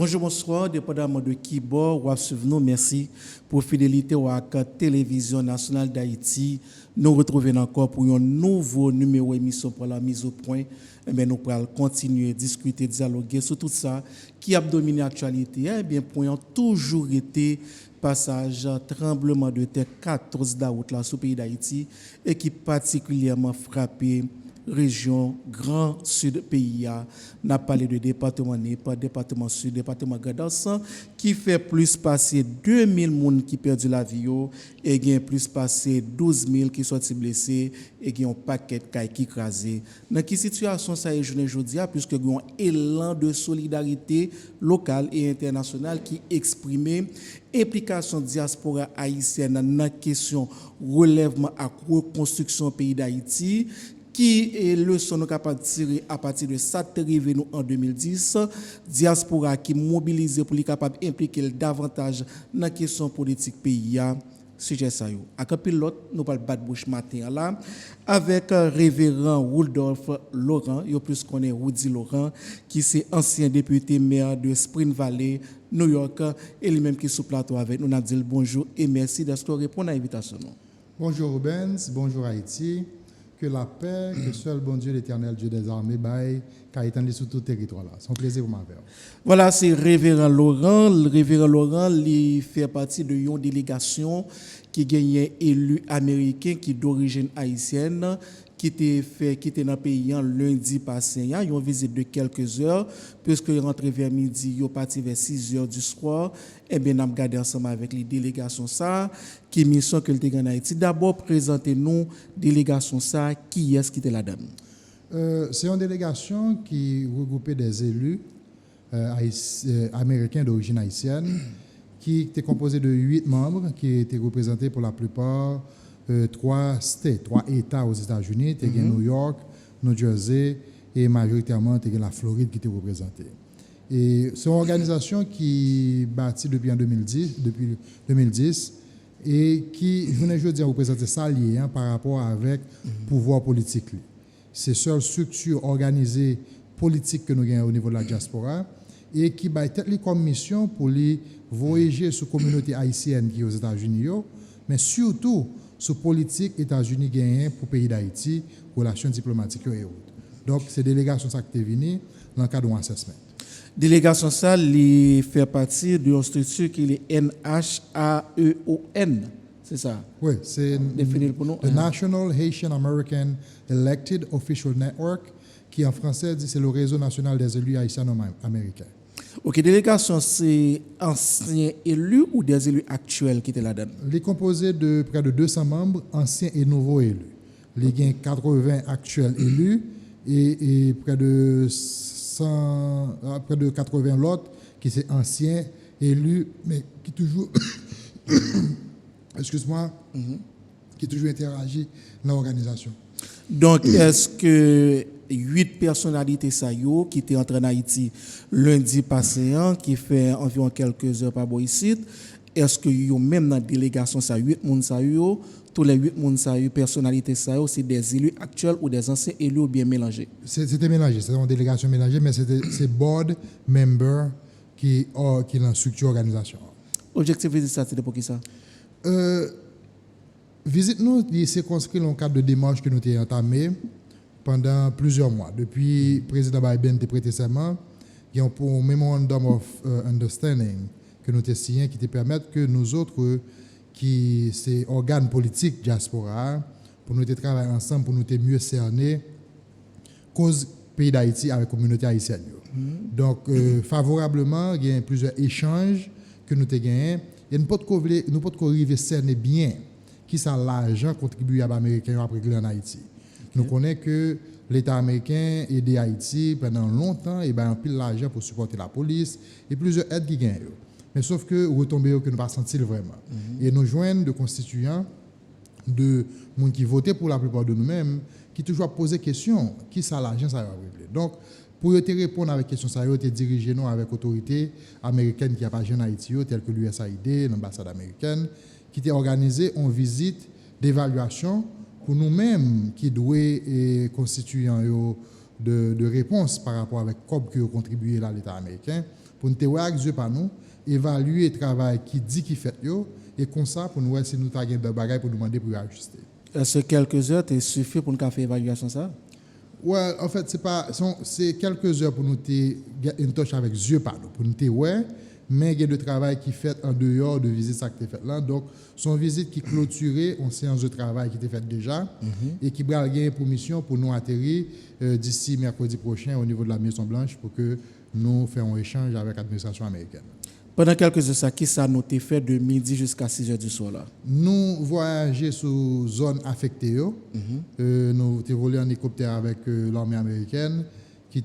Bonjour, bonsoir, dépendamment de qui bord, ou suivre nous, merci pour fidélité à la télévision nationale d'Haïti. Nous retrouvons encore pour un nouveau numéro émission pour la mise au point. Nous allons continuer à discuter, dialoguer sur tout ça qui a dominé l'actualité. Point toujours été passage tremblement de terre 14 d'août là sur le pays d'Haïti et qui particulièrement frappé région Grand Sud pays n'a parlé de département Népal, département Sud, département Gadansan qui fait plus passer 2000 personnes qui perdu la vie et gain plus passer 12 000 qui sont blessés et gain un paquet de qui écrasé. Dans quelle situation ça est journée aujourd'hui puisque un élan de solidarité locale et internationale qui exprimé implication diaspora haïtienne dans la question relèvement à reconstruction pays d'Haïti qui est leçon nous capable de tirer à partir de ça arrivé nous en 2010 diaspora qui mobilisé pour les capable impliquer davantage dans la question politique pays sujet ça yo à pilote nous parle battre bouche matin là avec révérend Rudolph Laurent yo plus connaît Rudy Laurent qui c'est ancien député maire de Spring Valley New York et lui-même qui est sous plateau avec nous n'a dit bonjour et merci d'avoir répondu à l'invitation. Bonjour Rubens, bonjour Haïti. Que la paix, que seul bon Dieu, l'éternel Dieu des armées, car étendu sur tout territoire là. C'est un plaisir pour m'avoir. Voilà, c'est Révérend Laurent. Le Révérend Laurent, il fait partie de une délégation qui gagnait élu américain qui d'origine haïtienne, qui était dans le pays lundi passé. Il y a une visite de quelques heures, puisque il rentré vers midi, il est parti vers 6 heures du soir. Eh bien, nous avons gardé ensemble avec les délégations ça, qui mission que le en Haïti. D'abord, présentez-nous délégation ça, qui est-ce qui était là-dedans? C'est une délégation qui regroupait des élus américains d'origine haïtienne, qui était composée de 8 membres, qui étaient représentés pour la plupart 3 États aux États-Unis, New York, New Jersey et majoritairement la Floride qui était représentée. Et c'est une organisation qui bâtit depuis 2010 et qui, je veux dire, représente ça lié par rapport avec le pouvoir politique. C'est seule structure organisée politique que nous avons au niveau de la diaspora et qui a comme mission pour les voyager sur la communauté haïtienne qui est aux États-Unis, mais surtout sur la politique États-Unis gagnent pour le pays d'Haïti, relations diplomatiques et autres. Donc, c'est délégation ça qui est venue dans le cadre d'un assessment. Délégation ça, il fait partie d'une structure qui est NHAEON, c'est ça? Oui, c'est le National Haitian American Elected Official Network, qui en français dit c'est le réseau national des élus haïtiens américains. Ok, délégation, c'est anciens élus ou des élus actuels qui étaient là-dedans? Il est composé de près de 200 membres, anciens et nouveaux élus. Il y a 80 actuels élus et près de 80 autres qui sont anciens élus, mais qui toujours, qui toujours interagissent dans l'organisation. Donc, est-ce que 8 personnalités qui étaient entrées en Haïti lundi passé, qui fait environ quelques heures par ici, est-ce que même dans la délégation, 8 personnes, tous les 8 personnalités, c'est des élus actuels ou des anciens élus ou bien mélangés? C'était mélangé, c'est une délégation mélangée, mais c'est board member qui est dans la structure organisation. Objectif visite ça, c'était pour qui ça? Visite nous, il s'est conscrit dans le cadre de démarche que nous avons entamé pendant plusieurs mois. Depuis le président Biden a prêté serment, il y a un memorandum of understanding que nous avons signé qui te permet que nous autres, qui c'est organes politiques diaspora, pour nous travailler ensemble, pour nous mieux cerner cause pays d'Haïti avec la communauté haïtienne. Donc, favorablement, il y a plusieurs échanges que nous avons gagnés. Et nous ne pouvons pas arriver à cerner bien qui ça l'argent contribué à l'Américain après en Haïti. Nous connaissons que l'État américain a aidé Haïti pendant longtemps et un pile l'argent pour supporter la police et plusieurs aides qui gagnent. Mais sauf que retombées que nous pas sentir vraiment. Et nous joignent de constituants de gens qui votaient pour la plupart de nous-mêmes qui toujours posent question qui ça l'argent ça va régler. Donc pour te répondre avec question ça te diriger nous avec autorité américaine qui a pas en Haïti telle que l'USAID, l'ambassade américaine qui t'a organisé une visite d'évaluation pour nous-mêmes qui doit constituer de réponse par rapport avec comment que contribuer à l'État américain pour nous voir avec yeux par nous, évaluer le travail qui dit qu'il fait yo, et comme ça pour nous voir si nous avons des bagages pour nous demander pour ajuster. Est-ce que quelques heures te suffit pour nous faire évaluation ça? Ouais, en fait, c'est quelques heures pour nous une touche avec yeux par nous, pour nous ouais, mais il y a de travail qui fait en dehors de visite ça qui est fait là. Donc, son visite qui clôturée en séance de travail qui était faite déjà et qui va gagner pour mission pour nous atterrir d'ici mercredi prochain au niveau de la Maison Blanche pour que nous fassions un échange avec l'administration américaine. Pendant quelques heures, ça, qui ça nous a fait de midi jusqu'à 6 heures du soir là? Nous voyageons sur zone affectée. Nous avons volé en hélicoptère avec l'armée américaine qui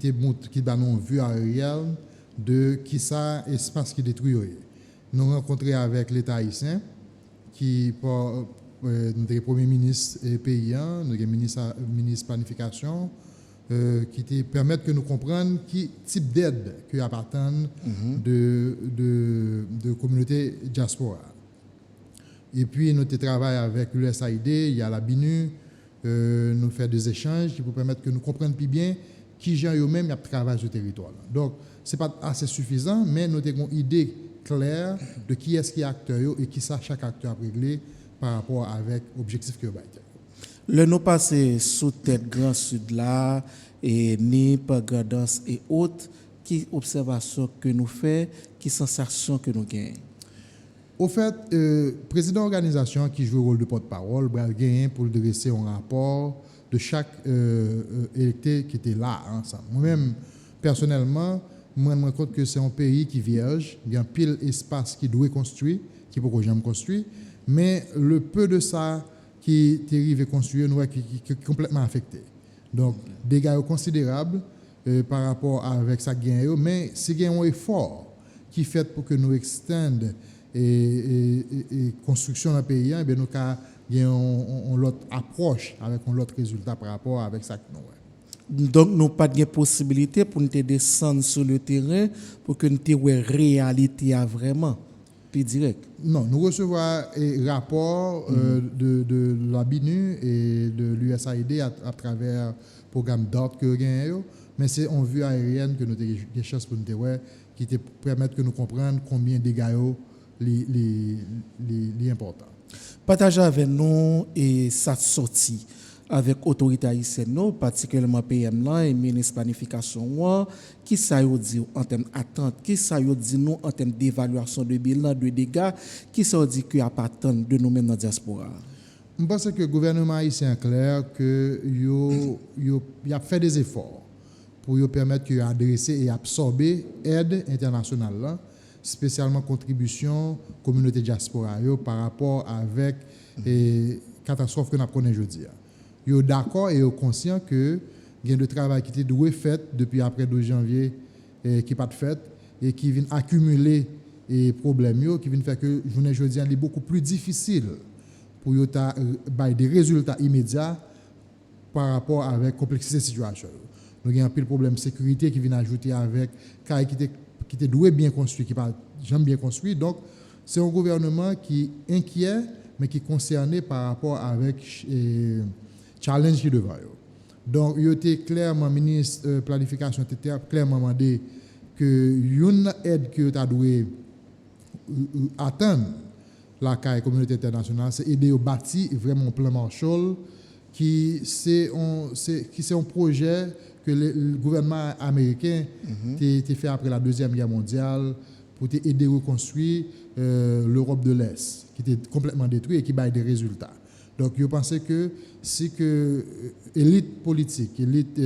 a nous vue aérienne de qui ça espace qui détruit. Nous avons rencontré avec l'État haïtien qui notre premier ministre et paysan, notre ministre planification qui te permettent que nous comprenions qui type d'aide que appartiennent de communautés diaspora. Et puis nous travaillons avec l'USAID, il y a la BINU, nous faisons des échanges qui pour permettre que nous comprenions plus bien qui gens eux-mêmes travaillent sur le territoire. Donc ce n'est pas assez suffisant, mais nous avons une idée claire de qui est-ce qui est acteur et qui ça chaque acteur a réglé par rapport avec l'objectif que vous avez. Le nous passé sous tête Grand Sud là et NIP, Gardance et autres, qui observation que nous fait, qui sensation que nous gagnons? Au fait, président d'organisation qui joue le rôle de porte-parole, va gagner pour dresser un rapport de chaque électeur qui était là ensemble. Moi-même, personnellement, je me rends compte que c'est un pays qui vierge, il y a un pile espace qui doit construire, qui peut jamais construire, mais le peu de ça qui arrive à construire, nous qui est complètement affecté. Donc, dégâts considérables par rapport avec ça gain, mais c'est un effort qui fait pour que nous extendons et construction dans le pays, et bien nous avons une autre approche avec un autre résultat par rapport avec ça que nous avons. Donc, nous n'avons pas de possibilité pour nous descendre sur le terrain pour que nous ayons une réalité vraiment, plus direct. Non, nous recevons un rapport de la BINU et de l'USAID à travers le programme d'ordre que nous avons, mais c'est en vue aérienne que nous avons des choses pour nous voir qui te permettent que nous comprenions combien de dégâts les importants. Partagez avec nous et ça sortie avec l'autorité haïtienne, particulièrement PM et ministre planification, qui ça dit en termes d'attente, qui ça dit nous en termes d'évaluation de bilan, de dégâts, qui ça dit qu'il y a pas tant de nous-mêmes dans la diaspora. Je pense que le gouvernement haïtien est clair que il a fait des efforts pour permettre d'adresser et absorber l'aide internationale, spécialement contribution communauté diaspora par rapport avec les catastrophes que nous connaissons aujourd'hui. Ils sont d'accord et ils sont conscients que il y a de travail qui était fait depuis après 12 janvier qui n'est pas fait et qui vient accumuler les problèmes qui vient faire que la journée aujourd'hui est beaucoup plus difficile pour des résultats immédiats par rapport avec la complexité de la situation. Nous avons un peu de problème de sécurité qui vient ajouter avec qui était doué bien construit, qui pas jamais bien construit. Donc, c'est un gouvernement qui est inquiet, mais qui est concerné par rapport avec challenge qui devant. Donc, il était clairement, ministre planification était clairement demandé que une aide que tu as dû attendre la communauté internationale, c'est aider à bâtir vraiment un plan Marshall qui c'est un projet que le gouvernement américain a fait après la Deuxième Guerre mondiale pour aider à reconstruire l'Europe de l'Est, qui était complètement détruite et qui a des résultats. Donc, je pensais que si que l'élite politique, l'élite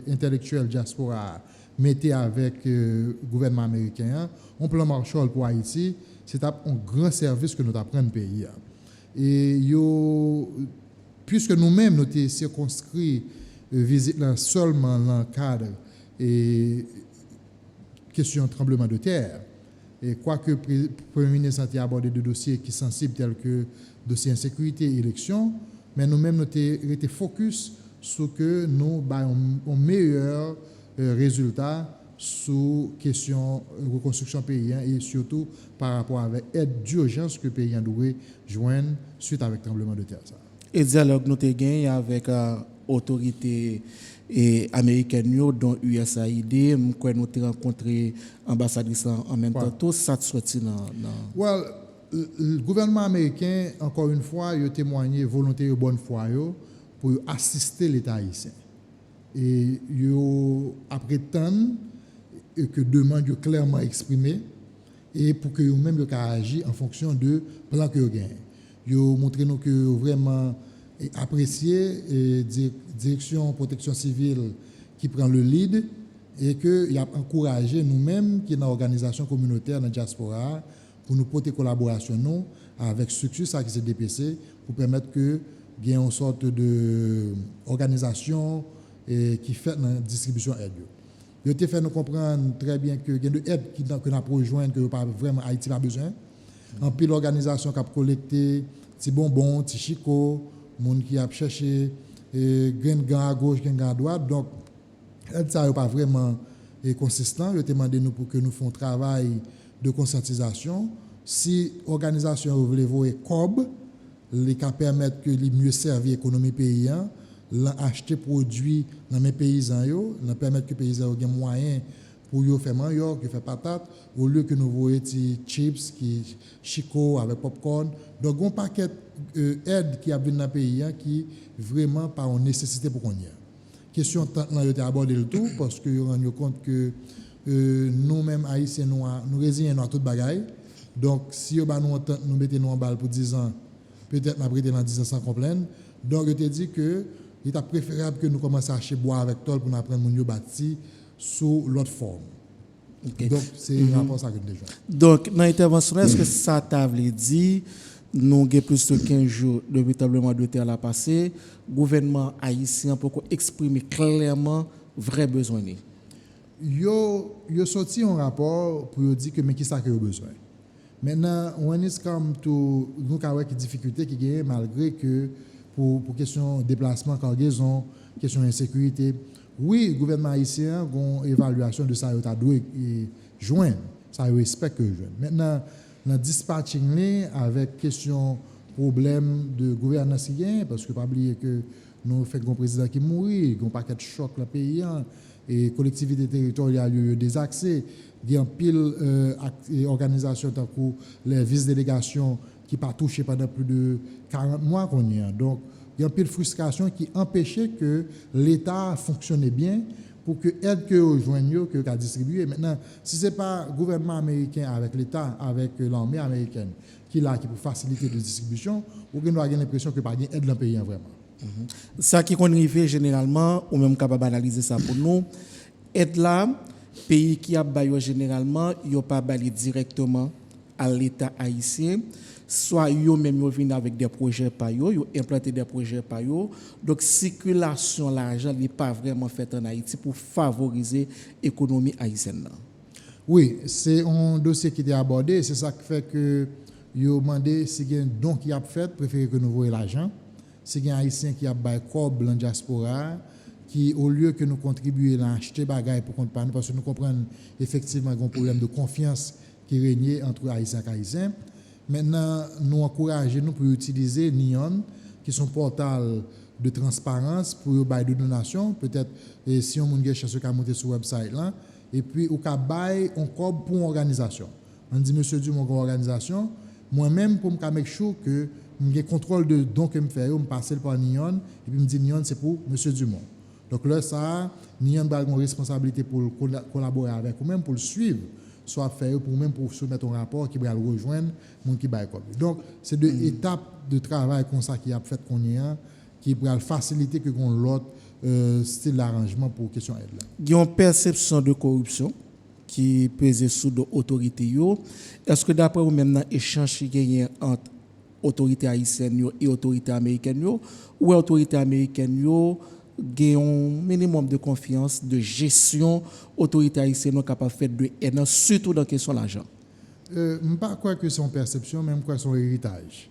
intellectuelle diaspora mettait avec le gouvernement américain, un plan Marshall pour Haïti, c'est un grand service que nous apprenons le pays. Et puisque nous-mêmes, nous avons circonscrit visite seulement dans le cadre et question de tremblement de terre, et quoique le Premier ministre a abordé des dossiers qui sont sensibles tels que dossier insécurité et élection, mais nous-mêmes, nous avons été focus sur que nous avons un meilleur résultat sur question de reconstruction paysan et surtout par rapport à l'aide d'urgence que le pays doit joindre suite avec le tremblement de terre. Et dialogue nous avons gagné avec autorités et américaines yo, dont USAID, moi nous avons rencontré ambassadrice en même temps, tout ça sorti dans Well, le gouvernement américain, encore une fois, il a témoigné volonté de bonne foi yo, pour assister l'État haïtien. Et il après tant que demande clairement exprimée et pour que eux-mêmes ils agissent en fonction de plan que vous gagnez. Ils ont montré nous que vraiment apprécié et direction protection civile qui prend le lead et que il a encouragé nous-mêmes qui est dans l'organisation communautaire dans la diaspora pour nous porter collaboration nous avec structure ça qui c'est DPC pour permettre que il y ait une sorte de organisation qui fait dans la distribution aide. Il a fait nous comprendre très bien que il y a de aide que n'a rejoindre que pas vraiment Haïti pas besoin. En pile l'organisation qui a collecté petits bonbons, petits chicots, monde qui a cherché gain à gauche, gain à droite. Donc ça n'est pas vraiment consistant. Il a demandé nous pour que nous fassions un travail de conscientisation. Si l'organisation veut voir COB, les qui permettent que les mieux servir l'économie paysanne, acheter produits dans mes paysans, permettre que les paysans aient moyens pour faire manioc, faire patate, au lieu que nous voyons des chips, chico avec popcorn. Donc, un paquet d'aide qui a venu dans le pays qui vraiment pas une nécessité pour qu'on y ait. Question tant là, j'ai abordé le tout parce que nous rendons compte que nous-mêmes, Haïtiens, nous résignons à toute bagaille. Donc, si nous mettons en balle pour 10 ans, peut-être nous prêter dans 10 ans sans complaindre. Donc, je te dis que il est préférable que nous commencions à acheter bois avec toi pour nous apprendre à bâtir sous l'autre forme. Okay. Donc, c'est un rapport ça que nous déjà. Donc, dans l'intervention, est-ce que ça t'a dit, nous avons plus de 15 jours de véritablement de terre à passer, le gouvernement haïtien pour exprimer clairement vrai besoin? Yo sorti un rapport pour dire que mais qui ça que besoin. Maintenant, when it comes to nous avons des difficultés qui gagnent malgré que pour question déplacement, cargaison, question insécurité. Oui, le gouvernement haïtien a une évaluation de ça, il a dû joindre, ça il respecte que joindre. Maintenant, dans le dispatching avec question problème de gouvernance parce que pas oublier que nous faisons un président qui mourit, un paquet de chocs dans le pays et collectivités territoriales des accès, il y a pile organisations tant que les vice-délégations qui pas touché pendant plus de 40 mois qu'on y a. Donc, il y a un peu de frustration qui empêchait que l'État fonctionne bien pour que l'aide que vous joignez, que vous distribuez. Maintenant, si ce n'est pas le gouvernement américain avec l'État, avec l'armée américaine qui est là, qui pour faciliter la distribution, vous avez l'impression que pas d'aide dans le pays vraiment. Ça qui qu'on arrive généralement, ou même capable d'analyser ça pour nous, aide là, pays qui a baillé généralement, il n'y a pas baillé directement à l'État haïtien. Soit yo même yo viennent avec des projets par yo implanté des projets par yo. Donc circulation l'argent n'est pas vraiment faite en Haïti pour favoriser l'économie haïtienne. Oui, c'est un dossier qui est abordé, c'est ça qui fait que yo demandé si il y a un don qui a fait préférer que nous voyons l'argent. Si il y a un haïtien qui a bail cob dans diaspora qui au lieu que nous contribuer à acheter bagaille pour compte pas parce que nous comprenons effectivement qu'il y a un problème de confiance qui règne entre haïtiens et haïtiens. Maintenant, nous encourageons pour utiliser NION, qui sont portal de transparence pour bail de donation. Peut-être si on a chance de monter sur le website là, et puis on a bail encore pour une organisation. On dit Monsieur Dumont une organisation. Moi-même pour me make sure que j'ai contrôle de don que me fait, me passer par NION et puis me dit NION c'est pour Monsieur Dumont. Donc là ça, NION a une responsabilité pour collaborer avec ou même pour le suivre. Soit faire pour même pour soumettre un rapport qui va le rejoindre mon qui bail. Donc c'est deux étapes de travail comme ça qui a fait qu'on y a qui va faciliter que qu'on l'autre style d'arrangement pour question aide là. Il y a une perception de corruption qui pèse sous l'autorité yo. Est-ce que d'après vous même dans échange qui gagne entre autorité haïtienne et autorité américaine yo ou autorité américaine yo gagne un minimum de confiance de gestion autorité haïtienne capable de faire de haine surtout dans question de l'argent. Je pas croire que c'est une perception même quoi son héritage.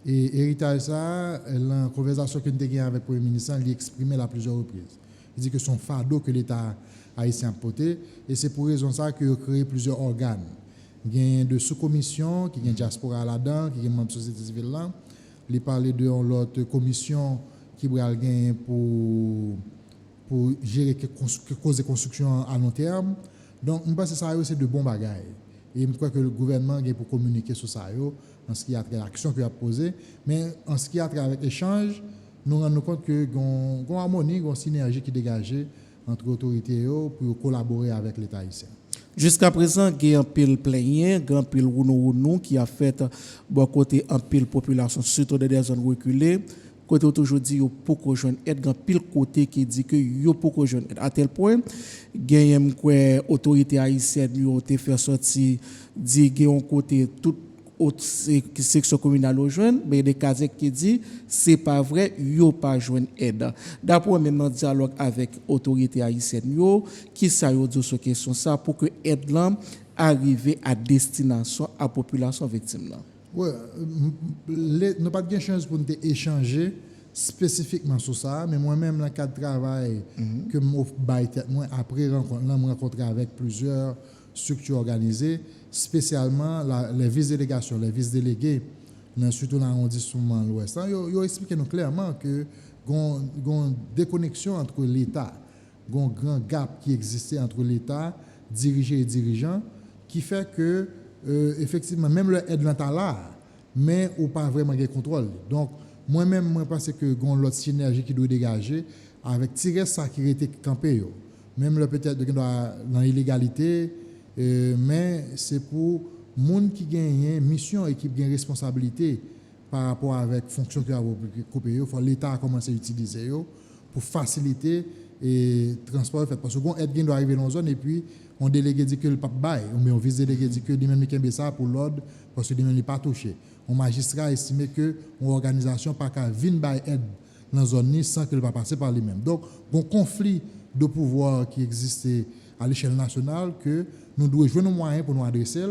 Et héritage ça la conversation que nous avons avec le Premier ministre il exprimé à plusieurs reprises. Il dit que son fardeau que l'État haïtien a porté et c'est pour raison ça que créé plusieurs organes. Il y a de sous-commission qui y a diaspora là-dedans, qui y a membre société civile là, il parlait de l'autre commission qui va gagner pour gérer cause de construction à long terme. Donc, je pense que ça c'est de bons bagages. Et je crois que le gouvernement a pour communiquer sur ça, en ce qui a trait à l'action qu'il a posée. Mais en ce qui a trait avec l'échange, nous nous rendons compte que y a une harmonie, une synergie qui est dégagée entre autorités pour collaborer avec l'État haïtien. Jusqu'à présent, il y a un pile plaignant, un pile rounou qui a fait bon côté un pile population, surtout dans des zones reculées. Côté aujourd'hui, il y a beaucoup de jeunes aide, un pile côté qui dit que il y a beaucoup de jeunes aide. À tel point, il y a une autorité haïtienne qui a fait sortir, dit qu'il y a un côté tout autre section communale aux jeunes, mais des cas qui dit c'est pas vrai, yo pas joindre aide. D'après même dans dialogue avec autorité haïtienne yo, qui ça yo dit sur question ça pour que aide là arrive à destination à population victime là. Ouais, nous pas de chance pour nous échanger spécifiquement sur ça, mais moi-même dans le cadre de travail que moi après rencontrer avec plusieurs structures organisées, spécialement les vice-délégations, les vice-délégués, surtout dans l'arrondissement de l'Ouest. Ils ont expliqué nous clairement que y a une déconnexion entre l'État, il y a un grand gap qui existait entre l'État, dirigé et dirigeant, qui fait que, effectivement, même le aide là, mais on pas vraiment de contrôle. Donc, moi-même, je pense que y a l'autre synergie qui doit dégager avec tirer ça qui était campé. Même peut-être dans l'illégalité, mais c'est pour les gens qui gagnent mission et qui gagnent responsabilité par rapport avec la fonction que l'État a commencé à utiliser pour faciliter le transport. Parce que l'aide doit arriver dans la zone et puis on délégué dit que le pape bail, mais on vise délégué dit que lui-même il ça pour l'ordre parce que lui-même n'est pas touché. Un magistrat a estimé que une organisation pas qu'à venir bail aide dans la zone sans qu'elle va passer par lui-même. Donc, un conflit de pouvoir qui existait à l'échelle nationale que nous devons jouer nos moyens pour nous adresser.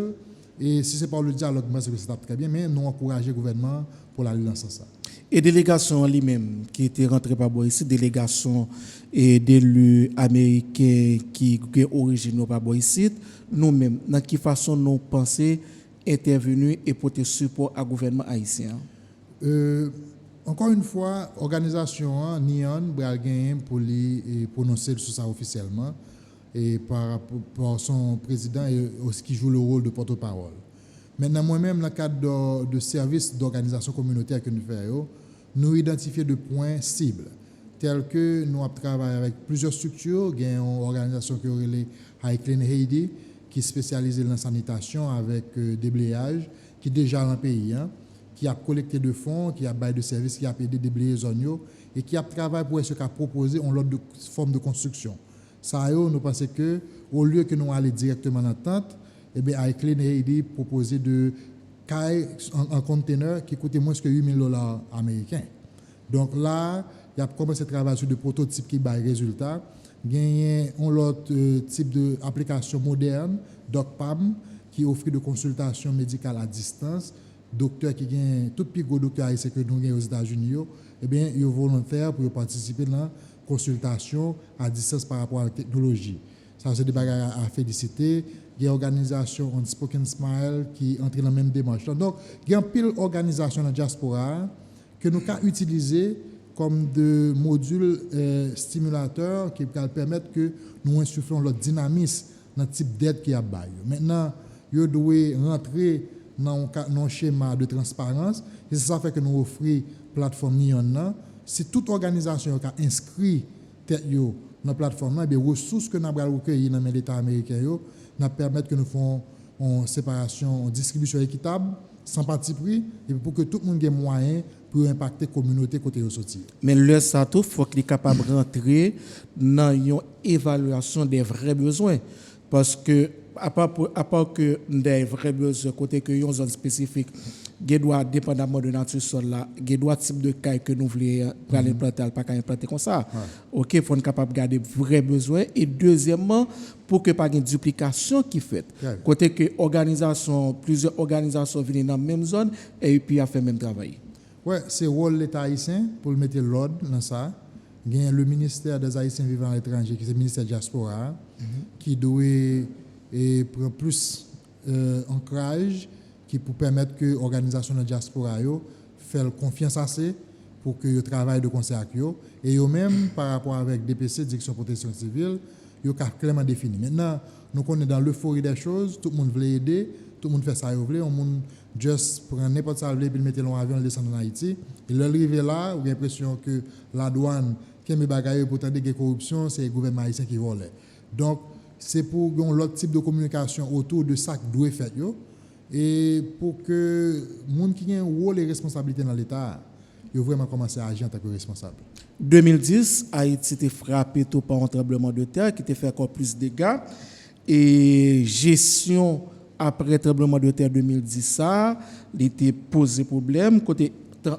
Et si ce n'est pas le dialogue, c'est que c'est très bien, mais nous encourager le gouvernement pour la lancer ça. Et délégation lui-même qui était rentrée par ici, délégation d'élus américains qui est originaire par ici, nous-mêmes, dans quelle façon nous pensons intervenir et porter support au gouvernement haïtien? Encore une fois, l'organisation NION va gagner pour lui prononcer sur ça officiellement et par son président et aussi qui joue le rôle de porte-parole. Maintenant, moi-même, dans le cadre de services d'organisation communautaire que nous faisons, nous identifions des points cibles, tels que nous avons travaillé avec plusieurs structures. Il y a une organisation qui est Clean Haiti, qui est spécialisée dans la sanitation avec déblayage, qui est déjà dans le pays, qui a collecté de fonds, qui a baillé de services, qui a aidé à déblayer les zones et qui a travaillé pour proposer une autre forme de construction. Ça, nous pensons que au lieu que nous allions directement dans la tente, eh bien, avec Clean Haiti proposé de caille en conteneur qui coûtait moins que $8,000 américains. Donc là, il a commencé à travailler sur des prototypes qui baillent résultat. Il y a un autre type d'application moderne, DocPam, qui offre de consultation médicale à distance. Docteur qui gagne tout plus gros docteur haïtien que nous avons aux États-Unis, eh bien, ils sont volontaires pour participer dans la consultation à distance par rapport à la technologie. Ça, c'est des bagages à féliciter. Il y a une organisation Unspoken Smile qui entre dans la même démarche. Donc, il y a une pile d'organisations dans la diaspora que nous avons utilisées comme des modules stimulateurs qui permettent que nous insufflons le dynamisme dans le type d'aide qu'il y a. Maintenant, ils doivent rentrer dans un schéma de transparence et c'est ça fait que nous offrons une plateforme NION. Si toute organisation a inscrit dans la plateforme, les ressources que nous avons recueillies dans l'État américain nous permettent que nous fassions une séparation, une distribution équitable, sans parti pris, et pour que tout le monde ait moyen pour impacter la communauté côté au sortir. Mais le SATO, il faut qu'il soit capable de rentrer dans une évaluation des vrais besoins. Parce que, à part que des vrais besoins, côté que une zone spécifique, il doit, dépendamment de la nature sol là, il doit type de caille que nous voulons implanter, pas qu'à implanter comme ça. OK, il faut être capable de garder vrais besoins. Et deuxièmement, pour que pas de duplication qui fait. Côté que plusieurs organisations viennent dans la même zone et puis à faire le même travail. Oui, c'est le rôle de l'État haïtien pour mettre l'ordre dans ça. Il y a le ministère des Haïtiens vivant à l'étranger, qui est le ministère de la diaspora, qui doit prendre plus ancrage qui pour permettre que l'organisation de la diaspora fasse confiance assez pour que yo travaille de concert avec eux et yo même par rapport avec DPC direction protection civile yo clairement défini. Maintenant nous connaissons dans l'euphorie des choses, tout le monde veut aider, tout le monde fait ça il veut, on monde juste prend n'importe ça veut puis mettre dans avion descendre en Haïti et l'arriver là, on a l'impression que la douane qui met bagaille pour tenter que corruption, c'est le gouvernement haïtien qui vole. Donc c'est pour un autre type de communication autour de ça qui doit faire yo et pour que monde qui a un rôle et responsabilité dans l'état il faut vraiment commencer à agir en tant que responsable. 2010, Haïti était frappé tout par un tremblement de terre qui était fait encore plus de dégâts. Et gestion après tremblement de terre 2010, ça, il était posé problème. Côté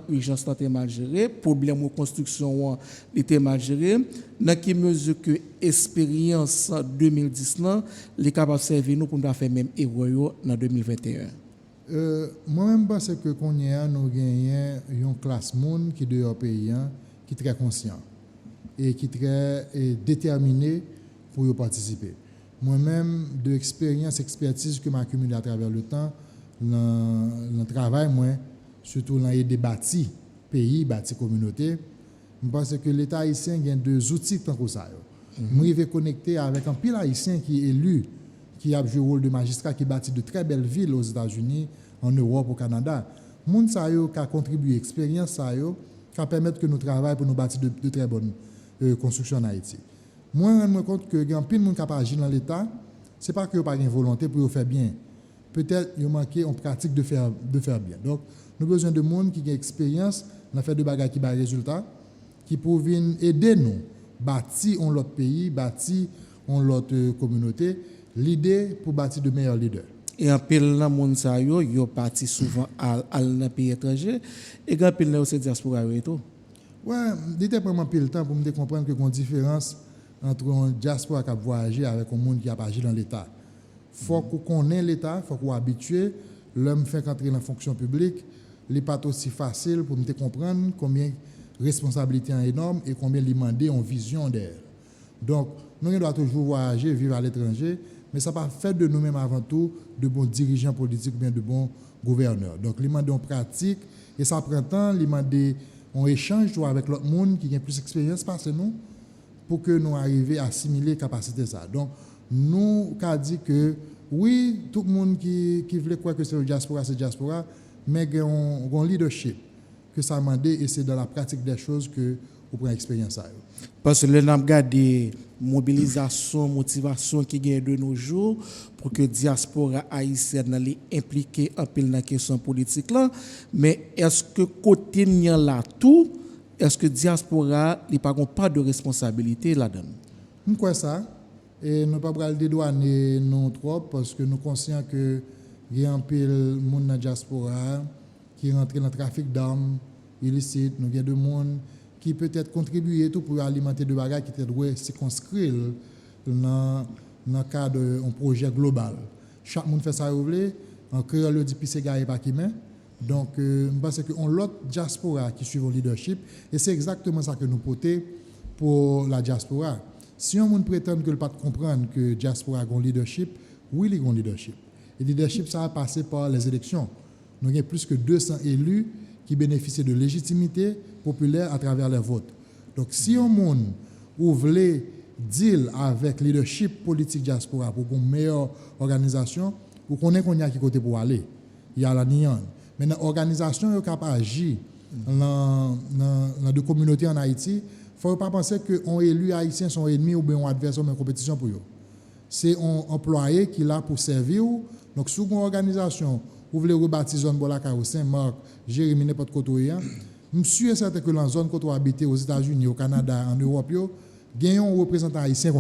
urgence était mal géré, problème de construction était mal géré. Dans quelle mesure que l'expérience 2010, est capable de servir nous pour nous faire même erreur en 2021? Moi-même, je pense que nous avons une classe monde qui est dehors pays, qui est très conscient et qui est très déterminé pour y participer. Moi-même, de expertise que j'ai accumulée à travers le temps, dans le travail, surtout dans les bâtis pays, bâtis communautés, je pense que l'État haïtien a deux outils comme ça. Je vais connecter avec un pile haïtien qui est élu, qui a joué le rôle de magistrat, qui bâtit de très belles villes aux États-Unis, en Europe, au Canada. Moun sa yo qui a contribué, expérience sa yo, qui permettre que nous travaillions pour nous bâtir de très bonnes constructions en Haïti. Moi, je me rends compte que il y a un peu de monde qui agir dans l'État, ce n'est pas que n'y a pas une volonté pour faire bien. Peut-être qu'il manque en pratique de faire bien. Donc, nous avons besoin de monde qui a expérience dans faire de bagages qui ont des résultats, qui peuvent aider nous bâtir un autre pays, bâtir une autre communauté, l'idée pour bâtir de meilleurs leaders. Et en pile dans monde ça yo parti souvent à dans pays étranger et grand pile dans cette diaspora et tout. Ouais, c'était vraiment pile temps pour me comprendre que une différence entre un diaspora qui a voyagé avec un monde qui a agi dans l'état. Faut qu'on connaisse l'état, faut qu'on habitué l'homme fait entrer dans la fonction publique, n'est pas aussi facile pour me comprendre combien responsabilité est énorme et combien demander en vision d'elle. Donc, nous devons toujours voyager, vivre à l'étranger, mais ça pas fait de nous-mêmes avant tout de bons dirigeants politiques ou bien de bons gouverneurs. Donc, les mandats en pratique, et ça prend temps, les mandats on échange avec l'autre monde qui a plus d'expérience parce que nous, pour que nous arrivions à assimiler la capacité de ça. Donc, nous avons dit que oui, tout le monde qui voulait croire que c'est le diaspora, mais il y a un leadership que ça a demandé et c'est dans la pratique des choses que vous prenez l'expérience. Parce que le nom de mobilisation, motivation qui gagne de nos jours pour que la diaspora haïtienne impliquée en pile dans la question politique là, mais est-ce que côté n'y là tout, est-ce que la diaspora n'a pas de responsabilité là-dedans? Nous croyons ça et nous ne pouvons pas le dédouaner non trop parce que nous sommes conscients que il y a un pile monde dans la diaspora qui rentre dans le trafic d'armes illicite, nous avons des monde qui peut-être contribuer tout pour alimenter de bagages qui doivent circonscrire dans le cadre d'un projet global. Chaque monde fait ça en créole le dit puis c'est gars pas qui met. Donc je pense que on l'autre diaspora qui suit le leadership et c'est exactement ça que nous portons pour la diaspora. Si on prétend que le pas comprendre que diaspora a un leadership, oui, il a un leadership. Et le leadership ça a passé par les élections. Nous avons plus que 200 élus qui bénéficient de légitimité populaire à travers les votes. Donc, si un monde voulait deal avec le leadership politique diaspora pour une meilleure organisation, vous connaissez qu'on y a qui côté pour aller. Il y a la nian. Mais l'organisation est capable d'agir dans deux communautés en Haïti. Il ne faut pas penser qu'on élu haïtien sont ennemis ou bien un adversaire ou une compétition pour eux. C'est un employé qui est là pour servir. Donc, sous une organisation, vous voulez rebâtir zone Bolaka au Saint-Marc, Jérémy, n'importe côté, je suis certain que dans la zone que vous habitez aux États-Unis, au Canada, en Europe, il y a un représentant haïtien.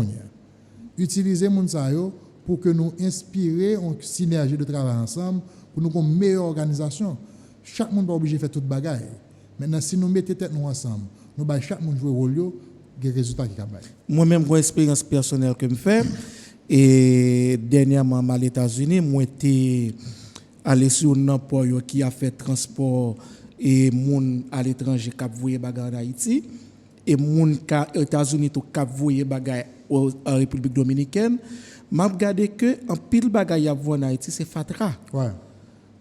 Utilisez mon sayo pour que nous inspirions une synergie de travail ensemble, pour nous avoir une meilleure organisation. Chaque monde n'est pas obligé de faire toute bagaille. Maintenant, si nous mettons tête nous ensemble, nous avons chaque monde jouer rôle, il y a des résultats qui sont. Moi-même, j'ai une expérience personnelle que je fais. Et dernièrement, aux États-Unis, moi, j'étais allé sur un port qui a fait transport et moun à l'étranger qui a voyé bagarre en Haïti et moun aux États-Unis qui a voyé bagarre en République dominicaine. M'a regardé que en pile bagarre y a en Haïti c'est fatra. Ouais.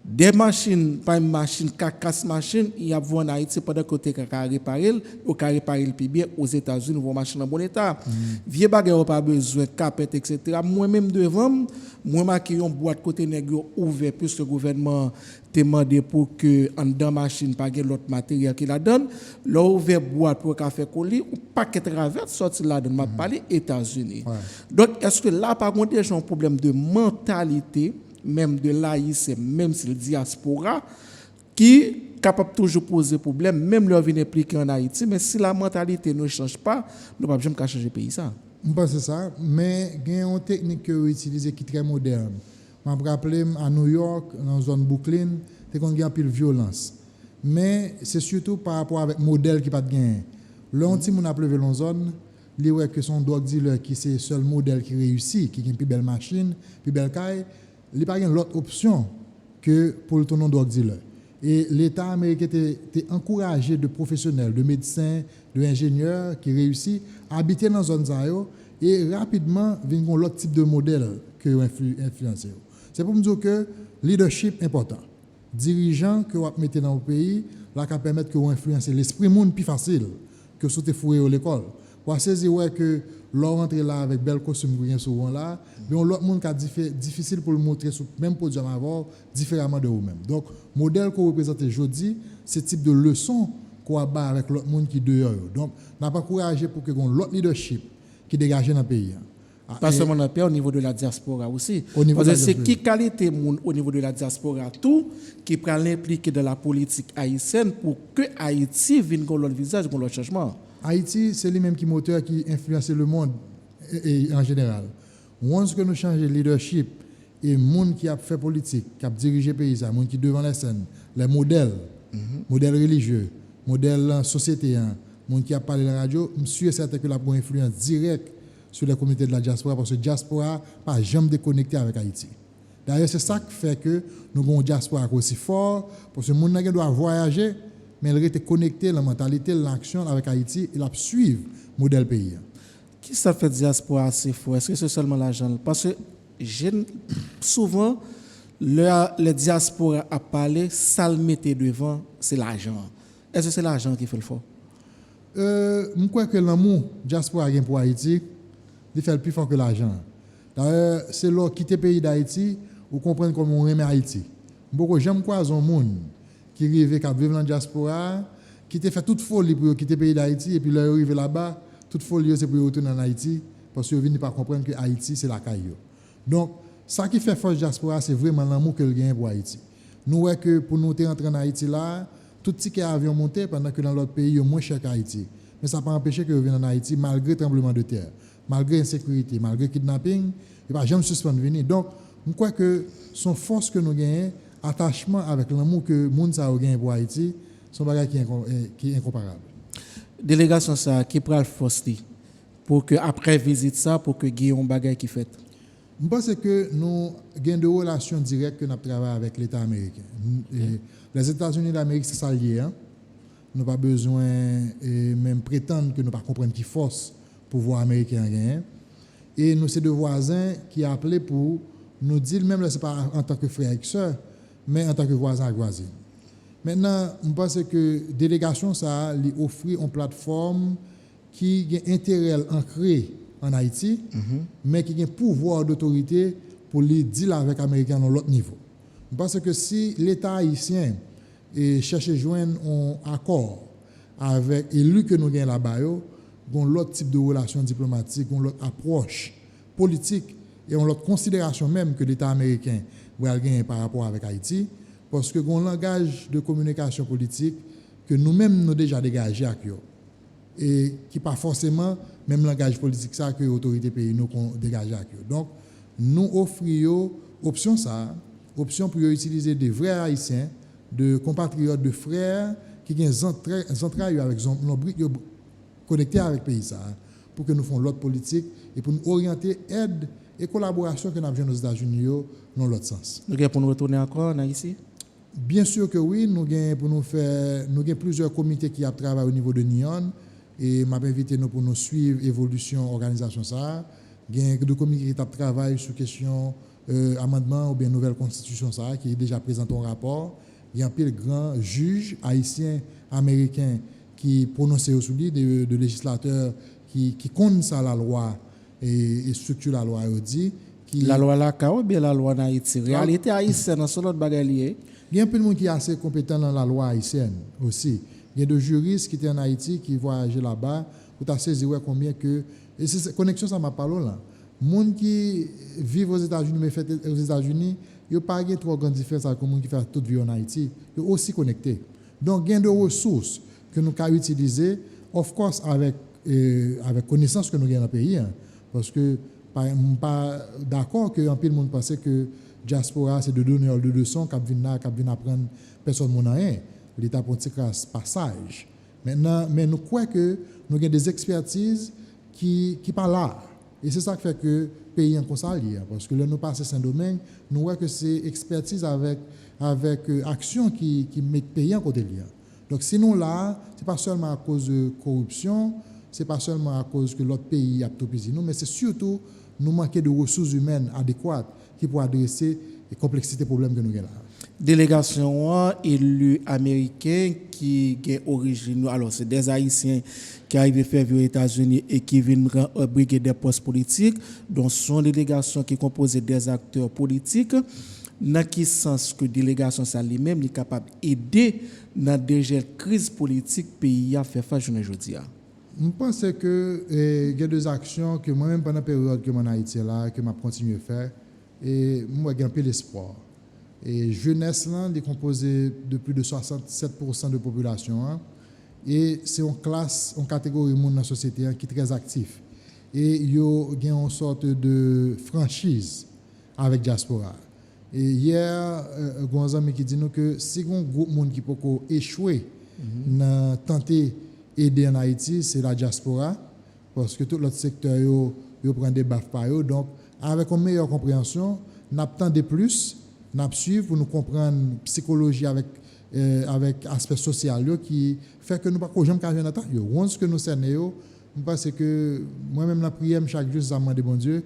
des machines, pas une machine, casse machine, il y a en Haïti pendant que tu as réparé, ou tu réparé le plus bien aux États-Unis, vos machines en bon état. Vieux bagarre pas besoin, capette, etc. Moi-même devant, moi marqué une boîte côté nègre ouvert puisque le gouvernement te demandé pour que en dans machine pas l'autre matériel qui la donne. Là ouvert boîte pour café colis, ou paquet travers sorti là donne m'a parlé États-Unis. Ouais. Donc est-ce que là par contre déjà un problème de mentalité, même de laïcité, même si le diaspora, qui capable toujours poser problème, même leur venir impliquer en Haïti, mais si la mentalité ne change pas, nous ne pouvons pas changer le pays. Ça. Je pense que c'est ça, mais il y a une technique que vous utilisez qui est très moderne. Je me rappelle à New York, dans la zone Brooklyn, il y a un peu de violence. Mais c'est surtout par rapport avec le modèle qui n'a pas de gain. L'anti mon a levé dans la zone, il y a que son drug dealer qui c'est le seul modèle qui réussit, qui a une plus belle machine, plus belle caille. Il n'y a pas d'autre option que pour le tournant drogue dealer. Et l'État américain était encouragé de professionnels, de médecins, d'ingénieurs qui réussissent à habiter dans la zone Zayo et rapidement venir l'autre type de modèle que vous influencez. C'est pour me dire que leadership important. Dirigeant que vous mettez dans le pays, là, qui permettre que vous influencez l'esprit monde plus facile que si vous fourré à l'école. Pour saisir que l'on rentre là avec bel costume bien souvent là, mais l'autre monde qui est difficile pour le montrer sur même produit à avoir différemment de vous-même. Donc modèle que vous représentez aujourd'hui, c'est type de leçon qu'on a avec l'autre monde qui dehors. Donc n'a pas encouragé pour que l'autre leadership qui dégage dans le pays. Pas seulement dans le pays, au niveau de la diaspora aussi. Parce que c'est qui qualité au niveau de la diaspora tout qui prend l'impliquer dans la politique haïtienne pour que Haïti vienne avec l'autre visage, avec l'autre changement. Haïti, c'est lui-même qui moteur qui influence le monde et en général. Once que nous changeons le leadership et le monde qui a fait politique, qui a dirigé le pays, le monde qui est devant la scène, les modèles, modèles religieux, modèles société, le monde qui a parlé de la radio, je suis certain que la bonne influence directe sur les communautés de la diaspora parce que la diaspora n'a pas jamais déconnecté avec Haïti. D'ailleurs, c'est ça qui fait que nous avons une diaspora aussi fort parce que le monde doit voyager. Mais elle était connectée, la mentalité, l'action avec Haïti, il a suivi le modèle pays. Qui ça fait diaspora assez fort? Est-ce que c'est seulement l'argent? Parce que souvent, le diaspora a parlé, ça le mettait devant, c'est l'argent. Est-ce que c'est l'argent qui fait le fort? Je crois que l'amour diaspora pour Haïti, il fait le plus fort que l'argent. D'ailleurs, c'est là quitter le pays d'Haïti, vous comprenez comment on aime Haïti. Beaucoup j'aime quoi un monde qui arrive à vivre dans la diaspora, qui te fait toute folie pour quitter le pays d'Haïti, et puis là, arrive là-bas, toute folie, c'est pour retourner en Haïti, parce qu'ils ne viennent pas comprendre que Haïti, c'est la caillou. Donc, ça qui fait force diaspora, c'est vraiment l'amour que le gagne pour Haïti. Nous voyons que pour nous rentrer en Haïti là, tout ticket avion monté pendant que dans l'autre pays, il y a moins cher qu'Haïti. Mais ça n'a pas empêché que viennent en Haïti, malgré le tremblement de terre, malgré l'insécurité, malgré le kidnapping, il ne va jamais suspendre venir. Donc, je crois que son force que nous gagnons, attachement avec l'amour que le monde a gagné pour Haïti, c'est un bagage qui est incomparable. Délégation ça qui prend le force pour que après visite ça pour que Guillaume un bagage qui fait. Je pense que nous avons des relations directes que nous travaillons avec l'État américain. Les États-Unis d'Amérique, c'est ça lié. Hein? Nous n'avons pas besoin de même prétendre que nous ne pas comprendre qui force le pouvoir américain gagner. Et nous, c'est deux voisins qui appellent pour nous dire, même là, ce n'est pas en tant que frère et soeur, mais en tant que voisin et voisine. Maintenant, je pense que la délégation, ça lui offre une plateforme qui a un intérêt ancré en Haïti, mais qui a un pouvoir d'autorité pour lui dire avec les Américains à l'autre niveau. Je pense que si l'État haïtien cherche à joindre un accord avec l'élu que nous avons là-bas, nous avons l'autre type de relation diplomatique, nous avons l'autre approche politique et on l'autre considération même que l'État américain va gagner par rapport avec Haïti, parce que un langage de communication politique que nous-mêmes nous déjà dégagé avec eux et qui pas forcément même langage politique ça que l'autorité pays nous dégagé avec eux. Donc nous offrons option pour utiliser des vrais haïtiens, de compatriotes, de frères qui ont des entrailles avec nos connectés avec le pays ça, pour que nous fassions l'autre politique et pour nous orienter aide et collaboration que nous avons aux États-Unis dans l'autre sens. Nous avons pour nous retourner encore ici? Bien sûr que oui, nous avons plusieurs comités qui travaillent au niveau de NION et m'a invité nous pour nous suivre l'évolution de l'organisation. Il y a des comités qui travaillent sur la question amendement ou bien nouvelle constitution ça qui est déjà présenté en rapport. Il y a un pile grand juge haïtien américain qui prononce au soulier de législateurs qui connaissent ça la loi et structure la loi dit qui la loi là ou bien la loi en Haïti réalité haïtienne dans son autre bagalier. Il y a un peu de monde qui est assez compétent dans la loi haïtienne aussi. Il y a des juristes qui étaient en Haïti qui voyagent là-bas pour ta saisir combien que et c'est connexion ça m'a parlé là. Monde qui vivent aux États-Unis mais fait aux États-Unis, il pas gain trop grande différence avec monde qui fait toute vie en Haïti, ils aussi connectés. Donc gain de ressources que nous pouvons utiliser of course avec connaissance que nous avons dans le pays hein, parce que pas d'accord que un peu de monde pensait que diaspora c'est de donneurs de leçons qui viennent apprendre personne mon rien l'état politique passage maintenant mais nous croyons que nous avons des expertises qui pas là et c'est ça qui fait que pays en consalier parce que là nous passons Saint-Domingue nous voyons que c'est expertise avec action qui met pays en côté lien donc sinon là c'est pas seulement à cause de corruption c'est pas seulement à cause que l'autre pays a tout nous mais c'est surtout nous manquons de ressources humaines adéquates qui pour adresser les complexités problèmes que nous avons là. Délégation élus américains qui ont origine alors c'est des haïtiens qui arrivent faire aux États-Unis et qui viennent briguer des postes politiques donc sont délégations qui composent des acteurs politiques dans quel sens que délégation ça lui-même est capable d'aider dans déjà crise politique pays a fait face aujourd'hui. Je pense que il y a des actions que moi-même pendant la période que je suis en Haïti là que je continue à faire et moi j'ai un peu d'espoir. Et jeunesse là est composée de plus de 67% de population hein, et c'est une catégorie de monde dans la société hein, qui est très actif et il y a une sorte de franchise avec diaspora. Et hier Gonzame qui dit nous que si un groupe monde qui peut échouer dans tenter aider en Haïti, c'est la diaspora, parce que tout l'autre secteur, ils prennent des baffes par eux. Donc, avec une meilleure compréhension, nous attendons plus, nous suivons pour nous comprendre la psychologie avec l'aspect social qui fait que nous ne pouvons jamais faire attendre. Once que nous sommes, je pense que moi-même, la prière, chaque jour, ça demande bon Dieu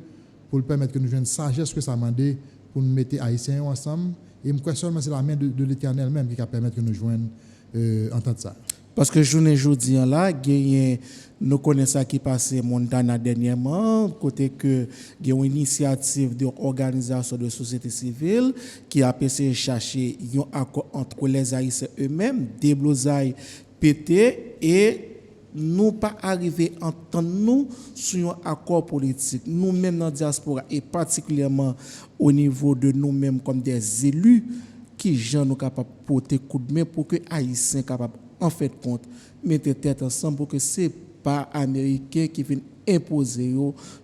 pour le permettre que nous ayons une sagesse que ça demande pour nous mettre Haïtiens ensemble. Et je crois seulement c'est la main de l'Éternel même qui va permettre que nous joignons entendre ça. Parce que journée aujourd'hui là, nous connaissons ça qui passé Montana dernièrement, côté que il y a une initiative d'organisation de société civile qui a essayé de chercher un accord entre les Haïtiens eux-mêmes, des blousailles pété et nous pas arriver à entendre nous sur un accord politique. Nous-mêmes dans la diaspora et particulièrement au niveau de nous-mêmes comme des élus qui gens nous capables de porter coup de main pour que les Haïtiens capables en fait compte mettre tête ensemble pour que c'est pas américain qui viennent imposer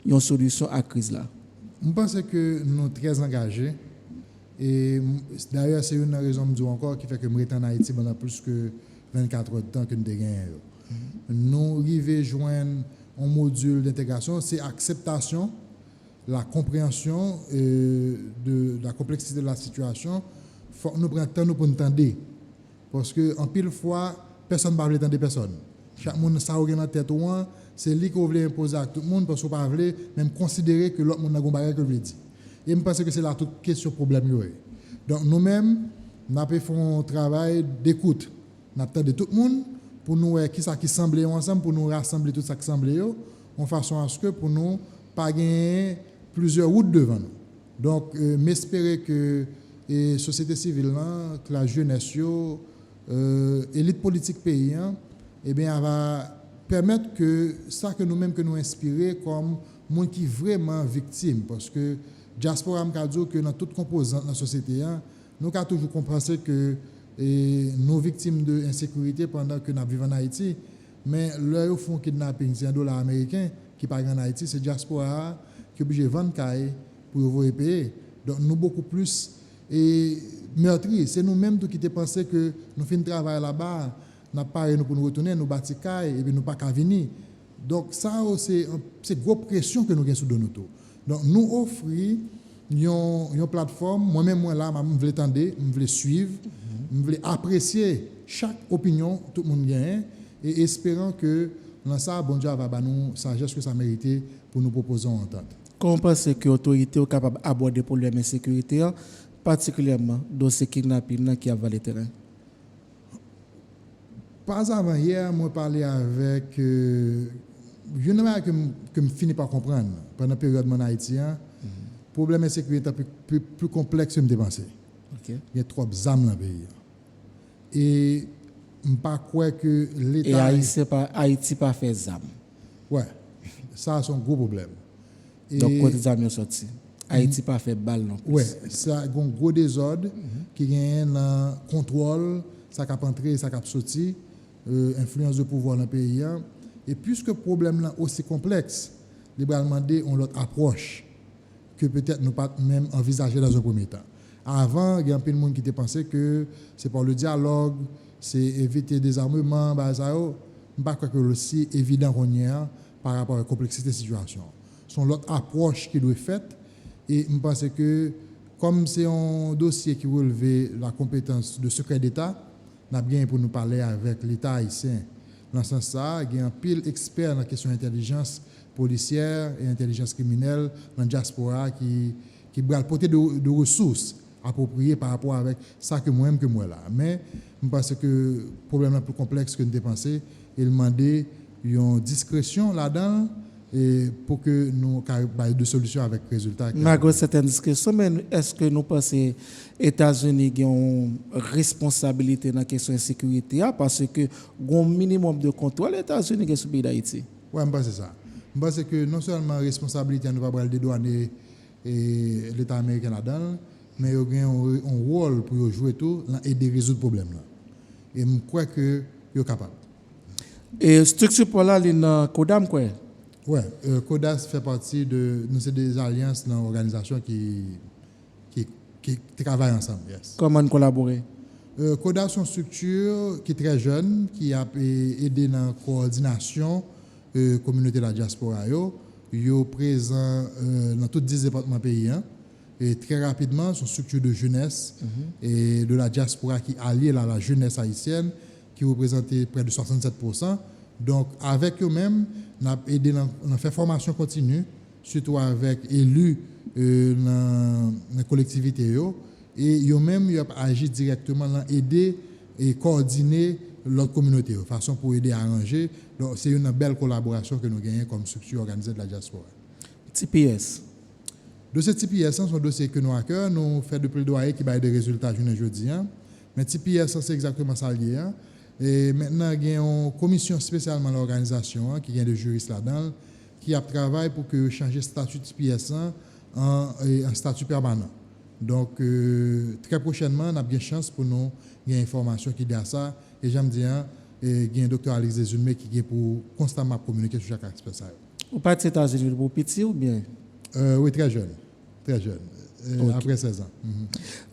une solution à la crise là. Je pense que nous sommes très engagés et d'ailleurs c'est une raison me dire encore qui fait que je suis en Haïti pendant plus que 24 heures de temps que nous avons gagné. Nous arrivons à joindre un module d'intégration, c'est acceptation, la compréhension de la complexité de la situation. Faut nous prendre temps pour nous entendre parce que en pile fois personne ne parle de entendre personne. Chaque monde ça dans la tête c'est lui qui veut imposer à tout le monde parce qu'on pas veut même considérer que l'autre monde n'a pas bagage que veut dire. Et je pense que c'est là toute question problème yoy. Donc nous-mêmes nous avons fait un travail d'écoute. Nous attendons tout le monde pour nous qui ça qui semble ensemble pour nous rassembler tout ça qui semble en façon à ce que pour nous pas gagner plusieurs routes devant nous. Donc m'espérer que et société civile là, que la jeunesse élite politique paysan eh bien elle va permettre que ça que nous-mêmes que nous inspirer comme monde qui vraiment victime parce que diaspora m'a dit que dans toute composante de la société nous avons toujours compris que nos victimes de insécurité pendant que nous vivons en Haïti mais leur font kidnapping c'est $1 américain qui part en Haïti c'est diaspora qui est obligé de vendre caille pour vous payer donc nous beaucoup plus et meurtri c'est nous-mêmes qui te pensé que nous fin travail là-bas n'a pas nous pour nous retourner nous bâtir caille et puis nous pas qu'à venir donc ça c'est grosse pression que nous gagne sous nous tout donc nous offrir une plateforme moi-même moi là je voulais attendre je voulais suivre je voulais apprécier chaque opinion tout le monde gagne et espérant que dans ça bon Dieu va nous sagesse que ça mérité pour nous proposer en entente. Comment pensez que l'autorité est capable d'aborder le problème de sécurité, particulièrement dans ce kidnapping qui a valu le terrain? Pas avant hier, moi parlé avec une chose que je finis par comprendre pendant la période en Haïti. Le problème de sécurité est plus complexe que je pensais. Okay. Il y a trop d'armes dans le pays. Et je ne crois pas que l'État. Et Haïti pas fait ZAM. Ouais, ça c'est un gros problème. Et donc, quand les amis sont sortis, Haïti pas fait balle non plus. Oui, ça a un gros désordre qui gagne dans le contrôle, ça a entré, ça a sorti, influence de pouvoir dans le pays. Et puisque le problème est aussi complexe, il va demander une autre approche que peut-être nous pas même envisager dans un premier temps. Avant, il y a un peu de monde qui pensait que c'est par le dialogue, c'est éviter des armements, je ne crois pas que c'est aussi évident par rapport à la complexité de la situation. C'est l'autre approche qui doit être faite. Et je pense que comme c'est un dossier qui relève la compétence de secret d'État, nous avons bien pour nous parler avec l'État haïtien. Dans ce sens-là, il y a un pile expert dans la question d'intelligence policière et intelligence criminelle dans la diaspora qui va porter de ressources appropriées par rapport avec ça que moi-même que moi là. Mais je pense que le problème est plus complexe que nous pensons et demander une discrétion là-dedans et pour que nous ayons des solutions avec résultats. Malgré certaines discussions, mais est-ce que nous pensons que les États-Unis ont une responsabilité dans la question de sécurité parce que un minimum de contrôle les États-Unis sur le pays d'Haïti? Oui, je pense que c'est ça. Je pense que non seulement la responsabilité ne va pas dédouaner l'État américain là-dedans, mais il y a un rôle pour jouer tout et de résoudre le problème. Et je crois que vous êtes capable. Et structure pour là, il y a Kodam quoi? Oui, CODAS fait partie de nous, c'est des alliances dans l'organisation qui travaillent ensemble. Yes. Comment collaborer? CODAS est une structure qui est très jeune, qui a aidé dans la coordination de la communauté de la diaspora. Il est présent dans tous les 10 départements pays. Et très rapidement, c'est une structure de jeunesse et de la diaspora qui est alliée à la jeunesse haïtienne, qui représente près de 67%. Donc, avec eux-mêmes, on a aidé dans faire formation continue, surtout avec élus dans la collectivité. Et eux-mêmes, ils ont agi directement dans aider et coordonner leur communauté, de façon pour aider à arranger. Donc, c'est une belle collaboration que nous gagnons comme structure organisée de la diaspora. TPS. De ce TPS, c'est un dossier que nous avons à cœur. Nous faisons des plaidoyers qui ont des résultats aujourd'hui. Mais TPS, c'est exactement ça lié. Et maintenant, il y a une commission spécialement dans l'organisation qui a des juristes là-dedans qui a travaillé pour que changer le statut de TPS en statut permanent. Donc, très prochainement, on a bien chance pour nous gagner une information qui dit à ça. Et j'aime dire, il y a un docteur Alex Desulmé qui est pour constamment communiquer sur chaque aspect. Vous parlez des États-Unis pour petit ou bien? Oui, très jeune. Très jeune. Okay. Après 16 ans.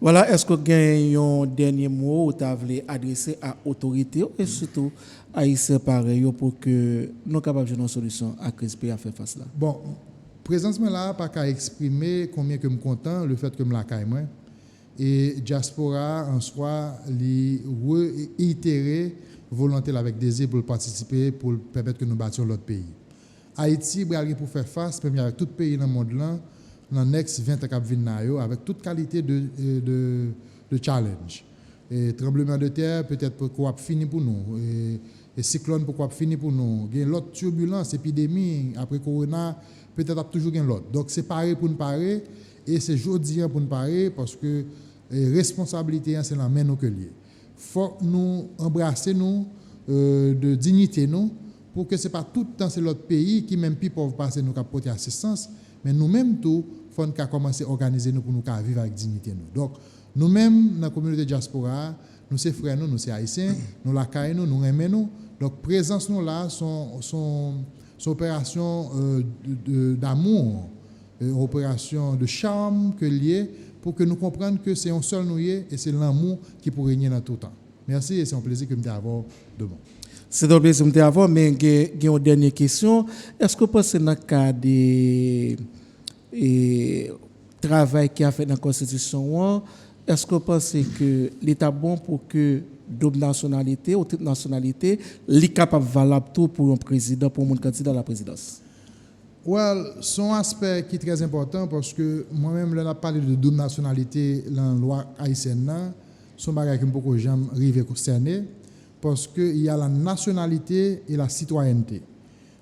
Voilà, est-ce que vous avez un dernier mot que vous voulez adresser à l'autorité et surtout à Haïtiens pareil pour que nous soyons capables de une solution à la crise à faire face là? Bon, présentement là, pas qu'à exprimer combien que je suis content le fait que je la caille moi. Et diaspora en soi, réitérer volonté avec désir pour participer, pour permettre que nous bâtions l'autre pays. Haïti, pour faire face, même avec tout pays dans le monde là, dans les next 20 ans avec toute qualité de challenge. Et tremblement de terre, peut-être pourquoi fini pour nous. Et cyclone, pourquoi fini pour nous. Il y a l'autre turbulence, épidémie, après Corona, peut-être toujours un l'autre. Donc c'est pareil pour nous parer, et c'est jeudi pour nous parer, parce que responsabilité, c'est la main nous que lié. Il faut nous embrasser nous, de dignité nous, pour que ce n'est pas tout le temps c'est l'autre pays qui même plus peuvent passer nous porter assistance, mais nous-mêmes tout, il faut commencer à organiser nous pour nous vivre avec dignité nous. Donc nous-mêmes dans la communauté diaspora, nous sommes frères nous sommes haïtiens, nous la caille nous aimons nous. Donc présence nous là son opération d'amour, opération de charme que lié pour que nous comprenions que c'est un seul nous et c'est l'amour qui peut régner dans tout temps. Merci et c'est un plaisir que nous avons demain. C'est un plaisir de avoir, mais j'ai une dernière question. Est-ce que vous pensez dans le cas de travail qui a fait dans la Constitution, est-ce que vous pensez que l'État bon pour que double nationalité ou triple nationalité, est capable valable tout pour un président, pour un candidat à la présidence? Well, son aspect qui est très important parce que moi-même, là, on a parlé de double nationalité dans la loi haïtienne, son bagage que beaucoup de gens arrivent concernés parce qu'il y a la nationalité et la citoyenneté.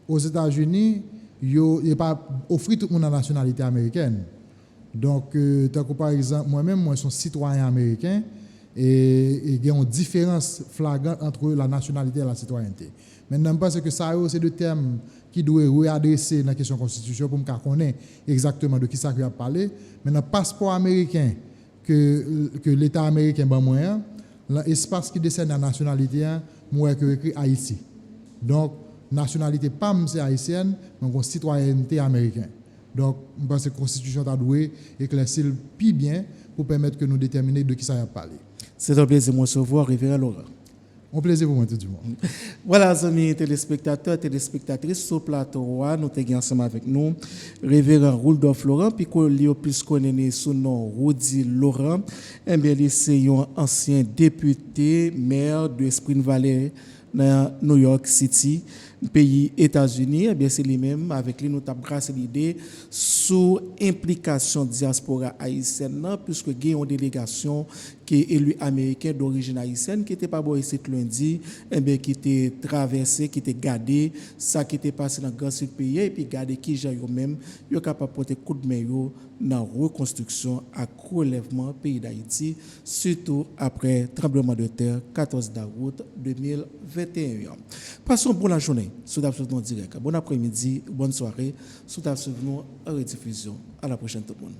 Aux États-Unis, il n'y a pas offert tout le monde la nationalité américaine. Donc, tant que par exemple, moi-même, je suis citoyen américain et il y a une différence flagrante entre la nationalité et la citoyenneté. Maintenant, je pense que ça, c'est deux termes qui doivent réadresser dans la question de la Constitution pour me connaître exactement de qui ça a parlé. Maintenant, passeport américain que l'État américain a moyen, l'espace qui décerne la nationalité, moi, que écrit Haïti. Donc, nationalité pas c'est haïtienne, mais une citoyenneté américaine. Donc, je pense que la Constitution a doué éclaircir le plus bien pour permettre que nous déterminer de qui ça a parlé. C'est un plaisir de me recevoir, Révérend Laurent. Un plaisir pour moi, tout le monde. Voilà, amis téléspectateurs, téléspectatrices, sur le plateau, nous sommes ensemble avec nous, Révérend Rudolph Laurent, puis qu'on lui plus connu sous le nom Rudy Laurent. Eh bien, c'est un ancien député, maire de Spring Valley, dans New York City, pays États-Unis. Eh bien, c'est lui-même, avec lui, nous avons brassé l'idée sur l'implication diaspora haïtienne, puisque il y a une délégation qui est élu américain d'origine haïtienne, qui n'était pas bon ici lundi, eh bien, qui était traversé, qui était gardé, ça qui était passé dans le grand sud pays, et puis gardé qui j'ai eux-mêmes, ils sont capables de porter coup de main dans la reconstruction à relèvement pays d'Haïti, surtout après le tremblement de terre 14 août 2021. Passons pour la journée, sous la en direct. Bon après-midi, bonne soirée, sous la en rediffusion. À la prochaine tout le monde.